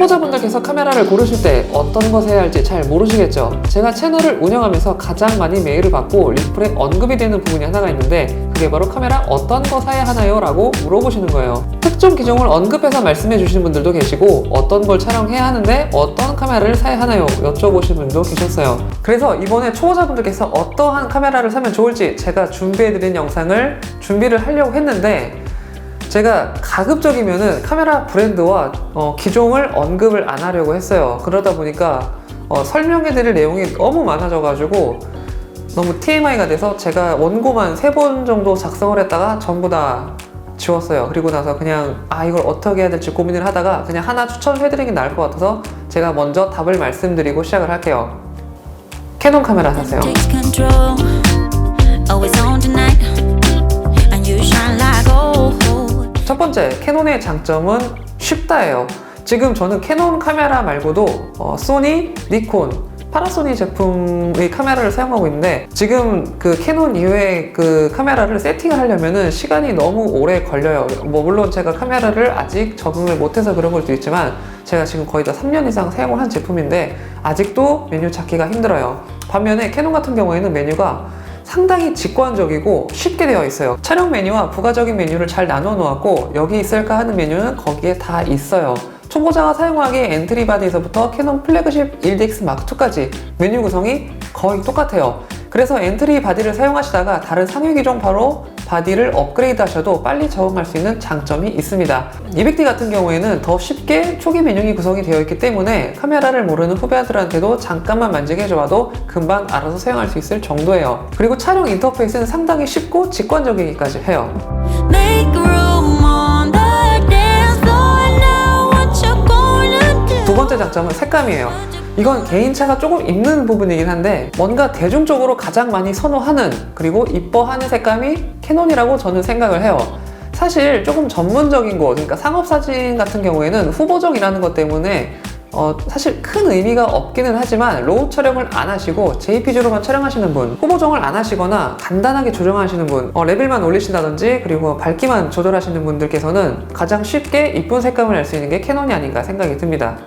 초보자분들께서 카메라를 고르실 때 어떤 것을 해야 할지 잘 모르시겠죠? 제가 채널을 운영하면서 가장 많이 메일을 받고 리플에 언급이 되는 부분이 하나가 있는데, 그게 바로 카메라 어떤 거 사야 하나요? 라고 물어보시는 거예요. 특정 기종을 언급해서 말씀해 주시는 분들도 계시고, 어떤 걸 촬영해야 하는데 어떤 카메라를 사야 하나요? 여쭤보시는 분도 계셨어요. 그래서 이번에 초보자분들께서 어떠한 카메라를 사면 좋을지 제가 준비해드린 영상을 준비를 하려고 했는데, 제가 가급적이면은 카메라 브랜드와 기종을 언급을 안 하려고 했어요. 그러다 보니까 설명해드릴 내용이 너무 많아져가지고 너무 TMI가 돼서 제가 원고만 3번 정도 작성을 했다가 전부 다 지웠어요. 그리고 나서 그냥 이걸 어떻게 해야 될지 고민을 하다가 그냥 하나 추천해드리는 게 나을 것 같아서 제가 먼저 답을 말씀드리고 시작을 할게요. 캐논 카메라 사세요. 첫 번째, 캐논의 장점은 쉽다예요. 지금 저는 캐논 카메라 말고도 소니, 니콘, 파나소닉 제품의 카메라를 사용하고 있는데, 지금 그 캐논 이외의 그 카메라를 세팅을 하려면은 시간이 너무 오래 걸려요. 물론 제가 카메라를 아직 적응을 못해서 그런 걸 수도 있지만, 제가 지금 거의 다 3년 이상 사용을 한 제품인데 아직도 메뉴 찾기가 힘들어요. 반면에 캐논 같은 경우에는 메뉴가 상당히 직관적이고 쉽게 되어 있어요. 촬영 메뉴와 부가적인 메뉴를 잘 나눠 놓았고, 여기 있을까 하는 메뉴는 거기에 다 있어요. 초보자가 사용하기에 엔트리 바디에서부터 캐논 플래그십 1DX 마크2까지 메뉴 구성이 거의 똑같아요. 그래서 엔트리 바디를 사용하시다가 다른 상위 기종 바로 바디를 업그레이드 하셔도 빨리 적응할 수 있는 장점이 있습니다. 200D 같은 경우에는 더 쉽게 초기 메뉴이 구성이 되어 있기 때문에 카메라를 모르는 후배들한테도 잠깐만 만지게 해줘도 금방 알아서 사용할 수 있을 정도예요. 그리고 촬영 인터페이스는 상당히 쉽고 직관적이기까지 해요. 두 번째 장점은 색감이에요. 이건 개인차가 조금 있는 부분이긴 한데, 뭔가 대중적으로 가장 많이 선호하는, 그리고 이뻐하는 색감이 캐논이라고 저는 생각을 해요. 사실 조금 전문적인 거, 그러니까 상업사진 같은 경우에는 후보적이라는 것 때문에 사실 큰 의미가 없기는 하지만, 로우 촬영을 안 하시고 JPG로만 촬영하시는 분, 후보정을 안 하시거나 간단하게 조정하시는 분, 레벨만 올리신다든지 그리고 밝기만 조절하시는 분들께서는 가장 쉽게 이쁜 색감을 낼 수 있는 게 캐논이 아닌가 생각이 듭니다.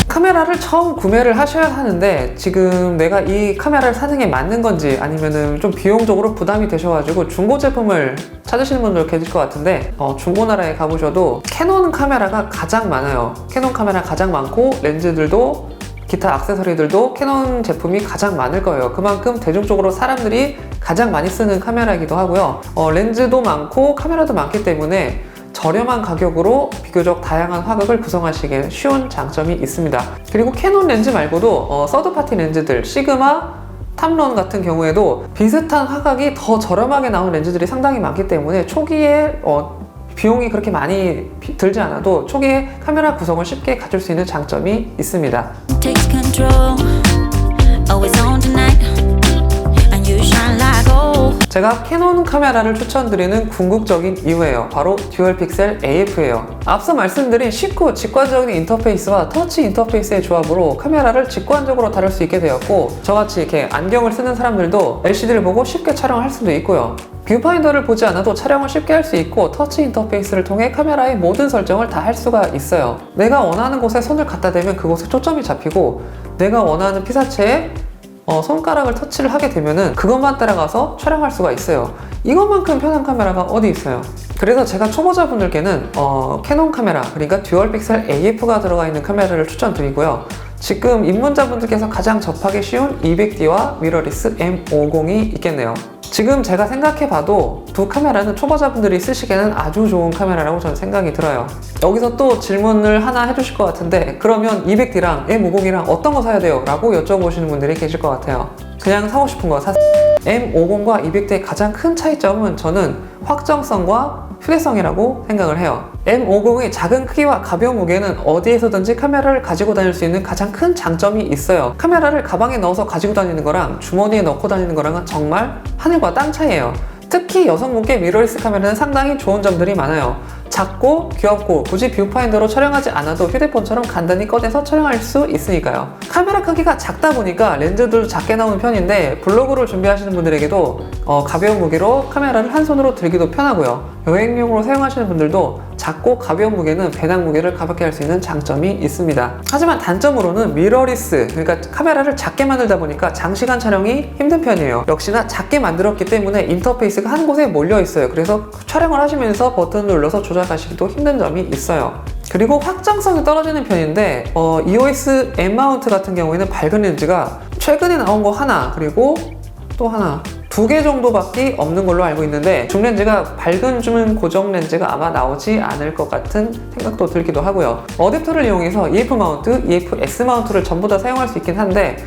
카메라를 처음 구매를 하셔야 하는데, 지금 내가 이 카메라를 사는 게 맞는 건지, 아니면은 좀 비용적으로 부담이 되셔가지고 중고 제품을 찾으시는 분들 계실 것 같은데, 중고나라에 가보셔도 캐논 카메라가 가장 많아요. 캐논 카메라 가장 많고, 렌즈들도 기타 액세서리들도 캐논 제품이 가장 많을 거예요. 그만큼 대중적으로 사람들이 가장 많이 쓰는 카메라이기도 하고요. 렌즈도 많고 카메라도 많기 때문에 저렴한 가격으로 비교적 다양한 화각을 구성하시기에 쉬운 장점이 있습니다. 그리고 캐논 렌즈 말고도 서드파티 렌즈들, 시그마, 탐론 같은 경우에도 비슷한 화각이 더 저렴하게 나온 렌즈들이 상당히 많기 때문에 초기에 비용이 그렇게 많이 들지 않아도 초기에 카메라 구성을 쉽게 가질 수 있는 장점이 있습니다. 제가 캐논 카메라를 추천드리는 궁극적인 이유예요. 바로 듀얼 픽셀 AF예요. 앞서 말씀드린 쉽고 직관적인 인터페이스와 터치 인터페이스의 조합으로 카메라를 직관적으로 다룰 수 있게 되었고, 저같이 이렇게 안경을 쓰는 사람들도 LCD를 보고 쉽게 촬영할 수도 있고요. 뷰파인더를 보지 않아도 촬영을 쉽게 할 수 있고, 터치 인터페이스를 통해 카메라의 모든 설정을 다 할 수가 있어요. 내가 원하는 곳에 손을 갖다 대면 그곳에 초점이 잡히고, 내가 원하는 피사체에 손가락을 터치를 하게 되면은 그것만 따라가서 촬영할 수가 있어요. 이것만큼 편한 카메라가 어디 있어요? 그래서 제가 초보자분들께는 캐논 카메라, 그러니까 듀얼 픽셀 AF가 들어가 있는 카메라를 추천드리고요. 지금 입문자분들께서 가장 접하기 쉬운 200D와 미러리스 M50이 있겠네요. 지금 제가 생각해봐도 두 카메라는 초보자분들이 쓰시기에는 아주 좋은 카메라라고 저는 생각이 들어요. 여기서 또 질문을 하나 해주실 것 같은데, 그러면 200D랑 M50이랑 어떤 거 사야 돼요? 라고 여쭤보시는 분들이 계실 것 같아요. 그냥 사고 싶은 거 사세요. M50과 200D의 가장 큰 차이점은 저는 확정성과 휴대성이라고 생각을 해요. M50의 작은 크기와 가벼운 무게는 어디에서든지 카메라를 가지고 다닐 수 있는 가장 큰 장점이 있어요. 카메라를 가방에 넣어서 가지고 다니는 거랑 주머니에 넣고 다니는 거랑은 정말 하늘과 땅 차이예요. 특히 여성분께 미러리스 카메라는 상당히 좋은 점들이 많아요. 작고 귀엽고 굳이 뷰파인더로 촬영하지 않아도 휴대폰처럼 간단히 꺼내서 촬영할 수 있으니까요. 카메라 크기가 작다 보니까 렌즈도 작게 나오는 편인데 블로그를 준비하시는 분들에게도 가벼운 무게로 카메라를 한 손으로 들기도 편하고요. 여행용으로 사용하시는 분들도 작고 가벼운 무게는 배낭 무게를 가볍게 할 수 있는 장점이 있습니다. 하지만 단점으로는 미러리스, 그러니까 카메라를 작게 만들다 보니까 장시간 촬영이 힘든 편이에요. 역시나 작게 만들었기 때문에 인터페이스가 한 곳에 몰려 있어요. 그래서 촬영을 하시면서 버튼을 눌러서 조작하시기도 힘든 점이 있어요. 그리고 확장성이 떨어지는 편인데 EOS M 마운트 같은 경우에는 밝은 렌즈가 최근에 나온 거 하나, 그리고 또 하나, 2개 정도밖에 없는 걸로 알고 있는데 줌 렌즈가 밝은 줌 고정 렌즈가 아마 나오지 않을 것 같은 생각도 들기도 하고요. 어댑터를 이용해서 EF 마운트, EF-S 마운트를 전부 다 사용할 수 있긴 한데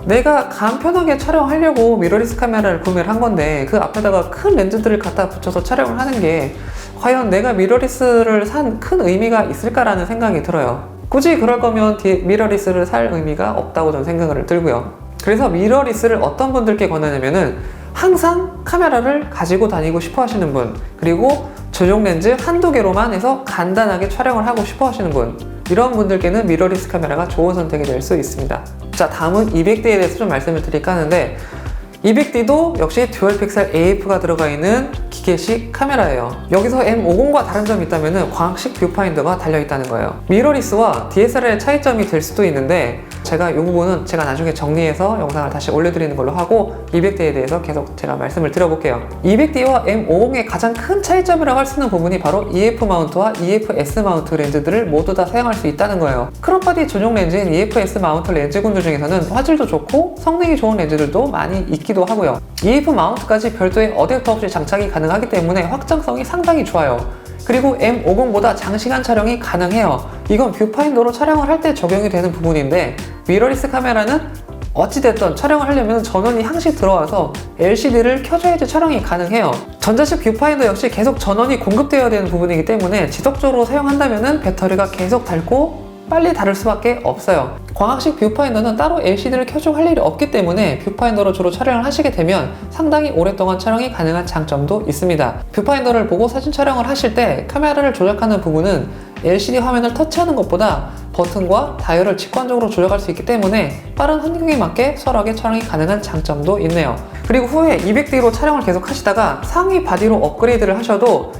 내가 간편하게 촬영하려고 미러리스 카메라를 구매를 한 건데 그 앞에다가 큰 렌즈들을 갖다 붙여서 촬영을 하는 게 과연 내가 미러리스를 산 큰 의미가 있을까라는 생각이 들어요. 굳이 그럴 거면 미러리스를 살 의미가 없다고 저는 생각을 들고요. 그래서 미러리스를 어떤 분들께 권하냐면은 항상 카메라를 가지고 다니고 싶어 하시는 분, 그리고 전용 렌즈 한두 개로만 해서 간단하게 촬영을 하고 싶어 하시는 분, 이런 분들께는 미러리스 카메라가 좋은 선택이 될 수 있습니다. 자, 다음은 200D에 대해서 좀 말씀을 드릴까 하는데 200D도 역시 듀얼 픽셀 AF가 들어가 있는 기계식 카메라예요. 여기서 M50과 다른 점이 있다면 광학식 뷰파인더가 달려있다는 거예요. 미러리스와 DSLR의 차이점이 될 수도 있는데 제가 이 부분은 제가 나중에 정리해서 영상을 다시 올려드리는 걸로 하고 200D에 대해서 계속 제가 말씀을 드려볼게요. 200D와 M50의 가장 큰 차이점이라고 할 수 있는 부분이 바로 EF 마운트와 EF-S 마운트 렌즈들을 모두 다 사용할 수 있다는 거예요. 크롭바디 전용 렌즈인 EF-S 마운트 렌즈군들 중에서는 화질도 좋고 성능이 좋은 렌즈들도 많이 있기도 하고요. EF 마운트까지 별도의 어댑터 없이 장착이 가능하기 때문에 확장성이 상당히 좋아요. 그리고 M50보다 장시간 촬영이 가능해요. 이건 뷰파인더로 촬영을 할 때 적용이 되는 부분인데 미러리스 카메라는 어찌됐든 촬영을 하려면 전원이 항시 들어와서 LCD를 켜줘야지 촬영이 가능해요. 전자식 뷰파인더 역시 계속 전원이 공급되어야 되는 부분이기 때문에 지속적으로 사용한다면 배터리가 계속 닳고 빨리 닳을 수밖에 없어요. 광학식 뷰파인더는 따로 LCD를 켜주고 할 일이 없기 때문에 뷰파인더로 주로 촬영을 하시게 되면 상당히 오랫동안 촬영이 가능한 장점도 있습니다. 뷰파인더를 보고 사진 촬영을 하실 때 카메라를 조작하는 부분은 LCD 화면을 터치하는 것보다 버튼과 다이얼을 직관적으로 조작할 수 있기 때문에 빠른 환경에 맞게 수월하게 촬영이 가능한 장점도 있네요. 그리고 후에 200D로 촬영을 계속 하시다가 상위 바디로 업그레이드를 하셔도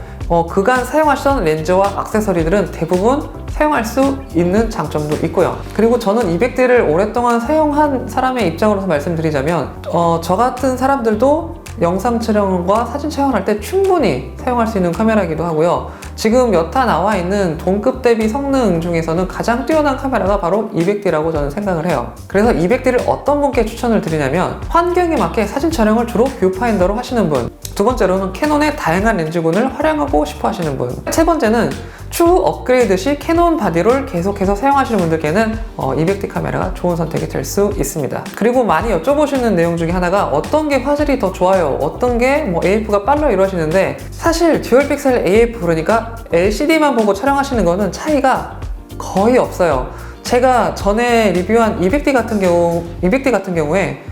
그간 사용하시던 렌즈와 액세서리들은 대부분 사용할 수 있는 장점도 있고요. 그리고 저는 200D를 오랫동안 사용한 사람의 입장으로서 말씀드리자면 저 같은 사람들도 영상 촬영과 사진 촬영을 할 때 충분히 사용할 수 있는 카메라이기도 하고요. 지금 여타 나와 있는 동급 대비 성능 중에서는 가장 뛰어난 카메라가 바로 200D라고 저는 생각을 해요. 그래서 200D를 어떤 분께 추천을 드리냐면 환경에 맞게 사진 촬영을 주로 뷰파인더로 하시는 분, 두 번째로는 캐논의 다양한 렌즈군을 활용하고 싶어 하시는 분, 세 번째는 추후 업그레이드 시 캐논 바디를 계속해서 사용하시는 분들께는 200D 카메라가 좋은 선택이 될 수 있습니다. 그리고 많이 여쭤보시는 내용 중에 하나가 어떤 게 화질이 더 좋아요? 어떤 게 AF가 빨라 이러시는데 사실 듀얼 픽셀 AF, 그러니까 LCD만 보고 촬영하시는 거는 차이가 거의 없어요. 제가 전에 리뷰한 200D 같은 경우에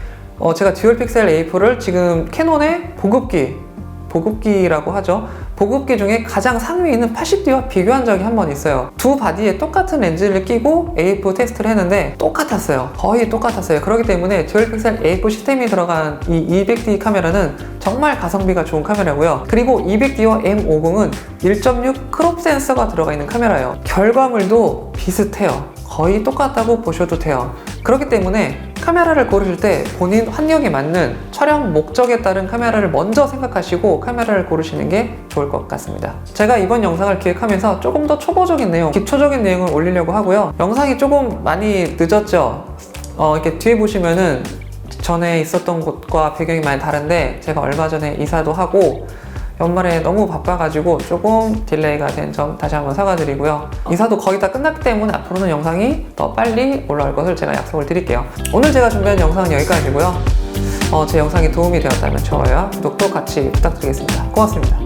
제가 듀얼 픽셀 AF를 지금 캐논의 보급기라고 하죠. 보급기 중에 가장 상위에 있는 80D와 비교한 적이 한 번 있어요. 두 바디에 똑같은 렌즈를 끼고 AF 테스트를 했는데 똑같았어요. 거의 똑같았어요. 그렇기 때문에 듀얼 픽셀 AF 시스템이 들어간 이 200D 카메라는 정말 가성비가 좋은 카메라고요. 그리고 200D와 M50은 1.6 크롭 센서가 들어가 있는 카메라예요. 결과물도 비슷해요. 거의 똑같다고 보셔도 돼요. 그렇기 때문에 카메라를 고르실 때 본인 환경에 맞는 촬영 목적에 따른 카메라를 먼저 생각하시고 카메라를 고르시는 게 좋을 것 같습니다. 제가 이번 영상을 기획하면서 조금 더 초보적인 내용, 기초적인 내용을 올리려고 하고요. 영상이 조금 많이 늦었죠? 이렇게 뒤에 보시면은 전에 있었던 곳과 배경이 많이 다른데 제가 얼마 전에 이사도 하고 연말에 너무 바빠가지고 조금 딜레이가 된 점 다시 한번 사과드리고요. 이사도 거의 다 끝났기 때문에 앞으로는 영상이 더 빨리 올라올 것을 제가 약속을 드릴게요. 오늘 제가 준비한 영상은 여기까지고요. 제 영상이 도움이 되었다면 좋아요와 구독도 같이 부탁드리겠습니다. 고맙습니다.